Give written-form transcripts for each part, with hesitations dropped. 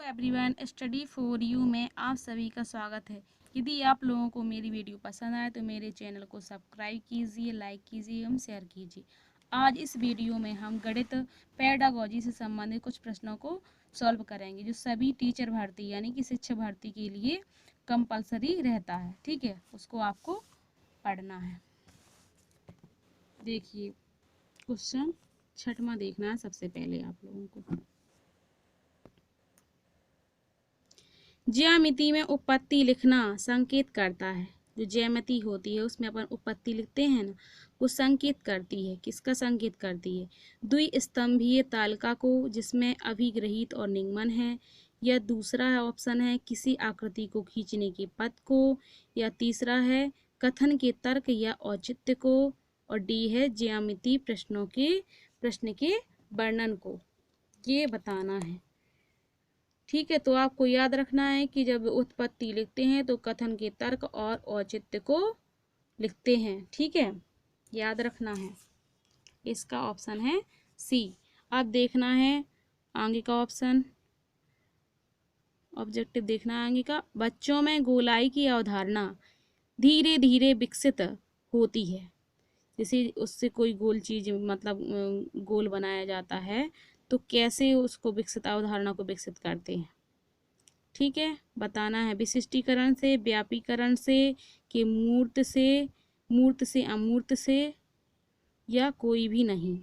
Everyone, study for you में आप सभी का स्वागत है। यदि आप लोगों को मेरी वीडियो पसंद आए तो मेरे चैनल को सब्सक्राइब कीजिए, लाइक कीजिए एवं शेयर कीजिए। आज इस वीडियो में हम गणित पेडागोजी से संबंधित कुछ प्रश्नों को सॉल्व करेंगे जो सभी टीचर भर्ती यानी कि शिक्षक भर्ती के लिए कंपलसरी रहता है। ठीक है, उसको आपको पढ़ना है। देखिए, क्वेश्चन 6वां देखना है सबसे पहले आप लोगों को। ज्यामिति में उत्पत्ति लिखना संकेत करता है। जो ज्यामिति होती है उसमें अपन उत्पत्ति लिखते हैं ना, वो संकेत करती है। किसका संकेत करती है? द्विस्तंभीय तालिका को जिसमें अभिग्रहित और निगमन है, या दूसरा ऑप्शन है किसी आकृति को खींचने के पद को, या तीसरा है कथन के तर्क या औचित्य को, और डी है ज्यामिति प्रश्न के वर्णन को। ये बताना है। ठीक है, तो आपको याद रखना है कि जब उत्पत्ति लिखते हैं तो कथन के तर्क और औचित्य को लिखते हैं। ठीक है, याद रखना है। इसका ऑप्शन है सी। अब देखना है आगे का ऑप्शन, ऑब्जेक्टिव देखना है आगे का। बच्चों में गोलाई की अवधारणा धीरे धीरे विकसित होती है। जैसे उससे कोई गोल चीज मतलब गोल बनाया जाता है तो कैसे उसको विकसित अवधारणा को विकसित करते हैं। ठीक है, बताना है विशिष्टीकरण से, व्यापीकरण से, कि मूर्त से अमूर्त से, या कोई भी नहीं।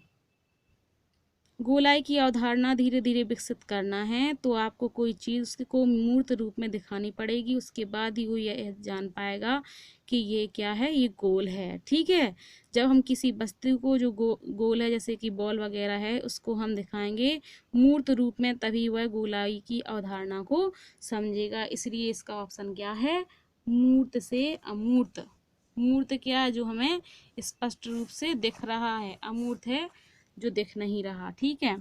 गोलाई की अवधारणा धीरे धीरे विकसित करना है तो आपको कोई चीज़ उसको मूर्त रूप में दिखानी पड़ेगी, उसके बाद ही वो यह जान पाएगा कि ये क्या है, ये गोल है। ठीक है, जब हम किसी वस्तु को जो गोल है जैसे कि बॉल वगैरह है उसको हम दिखाएंगे मूर्त रूप में, तभी वह गोलाई की अवधारणा को समझेगा। इसलिए इसका ऑप्शन क्या है? मूर्त से अमूर्त। मूर्त क्या है? जो हमें स्पष्ट रूप से दिख रहा है, अमूर्त है जो दिख नहीं रहा। ठीक है,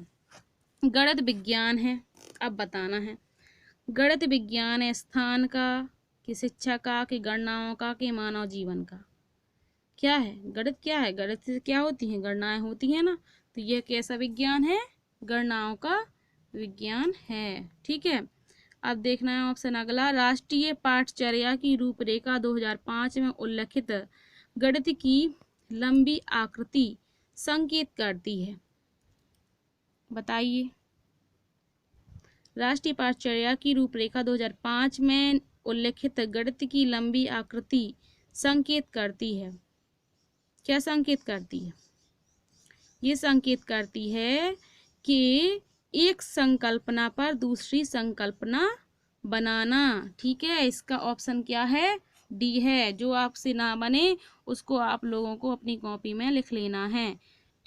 गणित विज्ञान है। अब बताना है गणित विज्ञान है स्थान का, कि शिक्षा का, कि गणनाओं का, कि मानव जीवन का। क्या है गणित? क्या है गणित? से क्या होती हैं? गणनाएं होती हैं ना। तो यह कैसा विज्ञान है? गणनाओं का विज्ञान है। ठीक है, अब देखना है ऑप्शन अगला। राष्ट्रीय पाठचर्या की रूपरेखा 2005 में उल्लिखित गणित की लंबी आकृति संकेत करती है। बताइए। राष्ट्रीय पाठचर्या की रूपरेखा 2005 में उल्लिखित गणित की लंबी आकृति संकेत करती है। क्या संकेत करती है? ये संकेत करती है कि एक संकल्पना पर दूसरी संकल्पना बनाना। ठीक है, इसका ऑप्शन क्या है? डी है। जो आपसे ना बने उसको आप लोगों को अपनी कॉपी में लिख लेना है।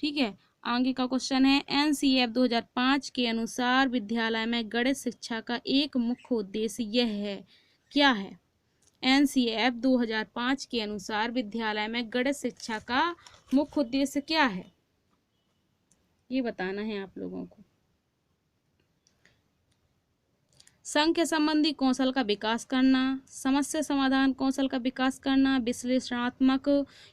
ठीक है, आगे का क्वेश्चन है एनसीईएफ 2005 के अनुसार विद्यालय में गणित शिक्षा का एक मुख्य उद्देश्य यह है। क्या है? एनसीईएफ 2005 के अनुसार विद्यालय में गणित शिक्षा का मुख्य उद्देश्य क्या है? ये बताना है आप लोगों को। संख्या संबंधी कौशल का विकास करना, समस्या समाधान कौशल का विकास करना, विश्लेषणात्मक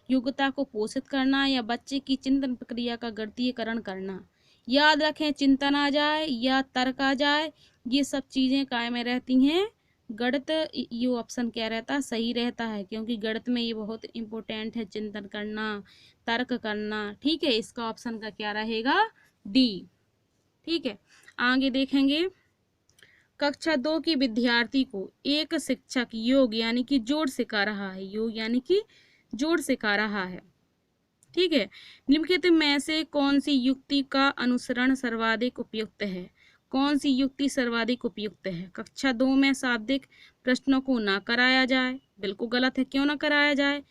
योग्यता को पोषित करना, या बच्चे की चिंतन प्रक्रिया का गणितीयकरण करना। याद रखें, चिंतन आ जाए या तर्क आ जाए, ये सब चीजें काय में रहती हैं? गणित। ये ऑप्शन क्या रहता है? सही रहता है, क्योंकि गणित में ये बहुत इंपॉर्टेंट है, चिंतन करना, तर्क करना। ठीक है, इसका ऑप्शन का क्या रहेगा? डी। ठीक है, आगे देखेंगे। कक्षा 2 की विद्यार्थी को एक शिक्षक योग यानी कि जोड़ सिखा रहा है। योग यानी कि जोड़ सिखा रहा है। ठीक है, निम्नलिखित में से कौन सी युक्ति का अनुसरण सर्वाधिक उपयुक्त है? कौन सी युक्ति सर्वाधिक उपयुक्त है? कक्षा 2 में शाब्दिक प्रश्नों को ना कराया जाए। बिल्कुल गलत है, क्यों ना कराया जाए?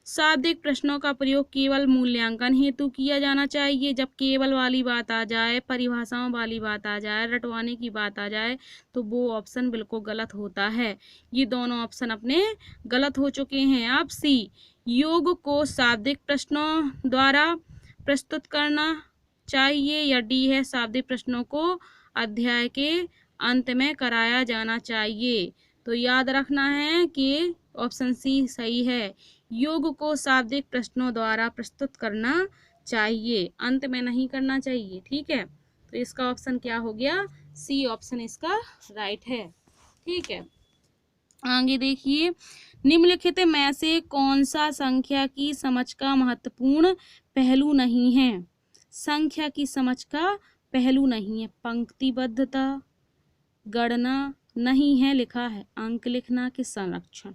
शाब्दिक प्रश्नों का प्रयोग केवल मूल्यांकन हेतु किया जाना चाहिए। जब केवल वाली बात आ जाए, परिभाषाओं वाली बात आ जाए, रटवाने की बात आ जाए, तो वो ऑप्शन बिल्कुल गलत होता है। ये दोनों ऑप्शन अपने गलत हो चुके हैं। अब सी, योग को शाब्दिक प्रश्नों द्वारा प्रस्तुत करना चाहिए, या डी है शाब्दिक प्रश्नों को अध्याय के अंत में कराया जाना चाहिए। तो याद रखना है कि ऑप्शन सी सही है। योग को शाब्दिक प्रश्नों द्वारा प्रस्तुत करना चाहिए, अंत में नहीं करना चाहिए। ठीक है, तो इसका ऑप्शन क्या हो गया? सी ऑप्शन इसका राइट है। ठीक है, आगे देखिए, निम्नलिखित में से कौन सा संख्या की समझ का महत्वपूर्ण पहलू नहीं है? संख्या की समझ का पहलू नहीं है। पंक्तिबद्धता, गणना नहीं है लिखा है, अंक लिखना कि संरक्षण।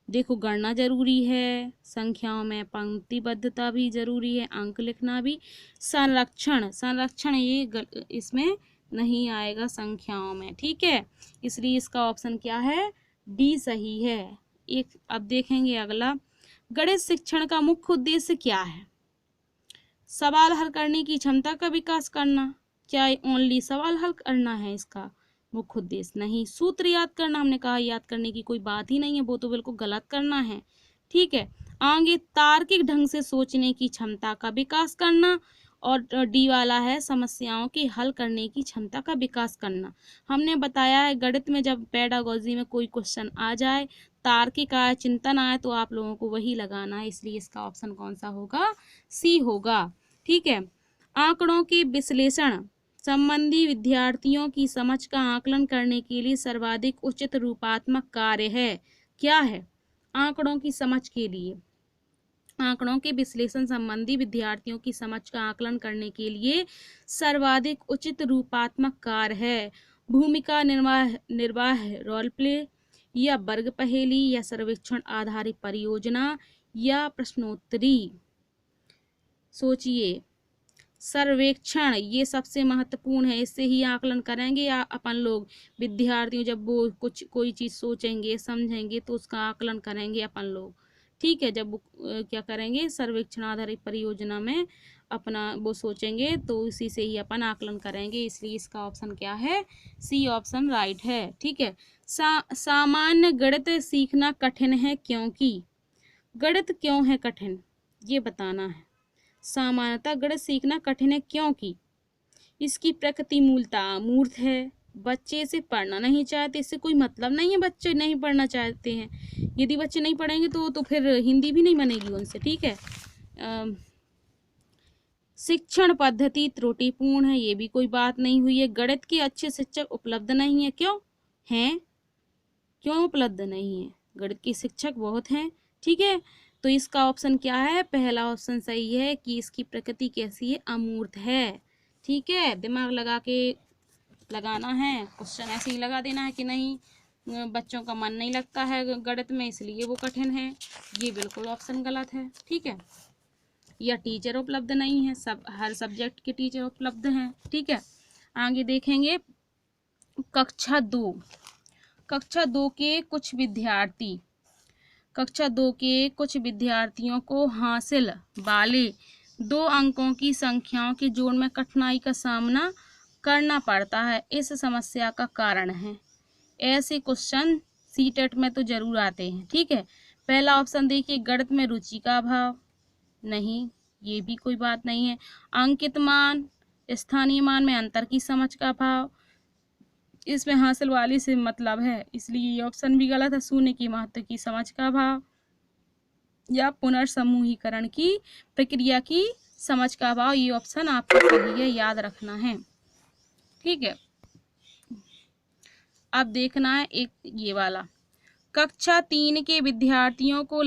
देखो, गणना जरूरी है संख्याओं में, पंक्तिबद्धता भी जरूरी है, अंक लिखना भी, संरक्षण ये इसमें नहीं आएगा संख्याओं में। ठीक है, इसलिए इसका ऑप्शन क्या है? डी सही है। एक अब देखेंगे अगला, गणित शिक्षण का मुख्य उद्देश्य क्या है? सवाल हल करने की क्षमता का विकास करना। क्या ओनली सवाल हल करना है इसका मुख्य उद्देश्य? नहीं। सूत्र याद करना, हमने कहा याद करने की कोई बात ही नहीं है, वो तो बिल्कुल गलत करना है। ठीक है, आगे तार्किक ढंग से सोचने की क्षमता का विकास करना, और डी वाला है समस्याओं के हल करने की क्षमता का विकास करना। हमने बताया है गणित में जब पेडागोजी में कोई क्वेश्चन आ जाए, तार्किक आए, चिंतन आए, तो आप लोगों को वही लगाना है, इसलिए इसका ऑप्शन कौन सा होगा? सी होगा। ठीक है, आंकड़ों के विश्लेषण संबंधी विद्यार्थियों की समझ का आकलन करने के लिए सर्वाधिक उचित रूपात्मक कार्य है। क्या है? आंकड़ों की समझ के लिए, आंकड़ों के विश्लेषण संबंधी विद्यार्थियों की समझ का आकलन करने के लिए सर्वाधिक उचित रूपात्मक कार्य है भूमिका निर्वाह, रोल प्ले, या वर्ग पहेली, या सर्वेक्षण आधारित परियोजना, या प्रश्नोत्तरी। सोचिए, सर्वेक्षण ये सबसे महत्वपूर्ण है, इससे ही आकलन करेंगे या अपन लोग विद्यार्थियों, जब वो कोई चीज़ सोचेंगे समझेंगे तो उसका आकलन करेंगे अपन लोग। ठीक है, जब वो क्या करेंगे, सर्वेक्षण आधारित परियोजना में अपना वो सोचेंगे तो इसी से ही अपन आकलन करेंगे, इसलिए इसका ऑप्शन क्या है? सी ऑप्शन राइट है। ठीक है, सामान्य गणित सीखना कठिन है क्योंकि, गणित क्यों है कठिन ये बताना है। सामान्यतः गणित सीखना कठिन है क्योंकि इसकी प्रकृति मूलतः अमूर्त है, बच्चे इसे पढ़ना नहीं चाहते, इससे कोई मतलब नहीं है बच्चे नहीं पढ़ना चाहते हैं, यदि बच्चे नहीं पढ़ेंगे तो फिर हिंदी भी नहीं बनेगी उनसे। ठीक है, शिक्षण पद्धति त्रुटिपूर्ण है, ये भी कोई बात नहीं हुई है। गणित के अच्छे शिक्षक उपलब्ध नहीं है, क्यों हैं? क्यों उपलब्ध नहीं है? गणित के शिक्षक बहुत हैं। ठीक है, तो इसका ऑप्शन क्या है? पहला ऑप्शन सही है कि इसकी प्रकृति कैसी है? अमूर्त है। ठीक है, दिमाग लगा के लगाना है, क्वेश्चन ऐसे ही लगा देना है कि नहीं बच्चों का मन नहीं लगता है गणित में इसलिए वो कठिन है, ये बिल्कुल ऑप्शन गलत है। ठीक है, या टीचर उपलब्ध नहीं है, सब हर सब्जेक्ट के टीचर उपलब्ध हैं। ठीक है, आगे देखेंगे कक्षा 2 के कुछ विद्यार्थियों को हासिल वाले 2 अंकों की संख्याओं के जोड़ में कठिनाई का सामना करना पड़ता है, इस समस्या का कारण है। ऐसे क्वेश्चन सीटेट में तो जरूर आते हैं। ठीक है, पहला ऑप्शन देखिए, गणित में रुचि का अभाव, नहीं ये भी कोई बात नहीं है। अंकित मान, स्थानीय मान में अंतर की समझ का अभाव, इसमें हासिल वाली से मतलब है, इसलिए ये ऑप्शन भी गलत है। शून्य की महत्व की समझ का अभाव, या पुनर्समूहीकरण की प्रक्रिया की समझ का अभाव, ये ऑप्शन आपको सही है, याद रखना है। ठीक है, अब देखना है एक ये वाला, कक्षा 3 के विद्यार्थियों को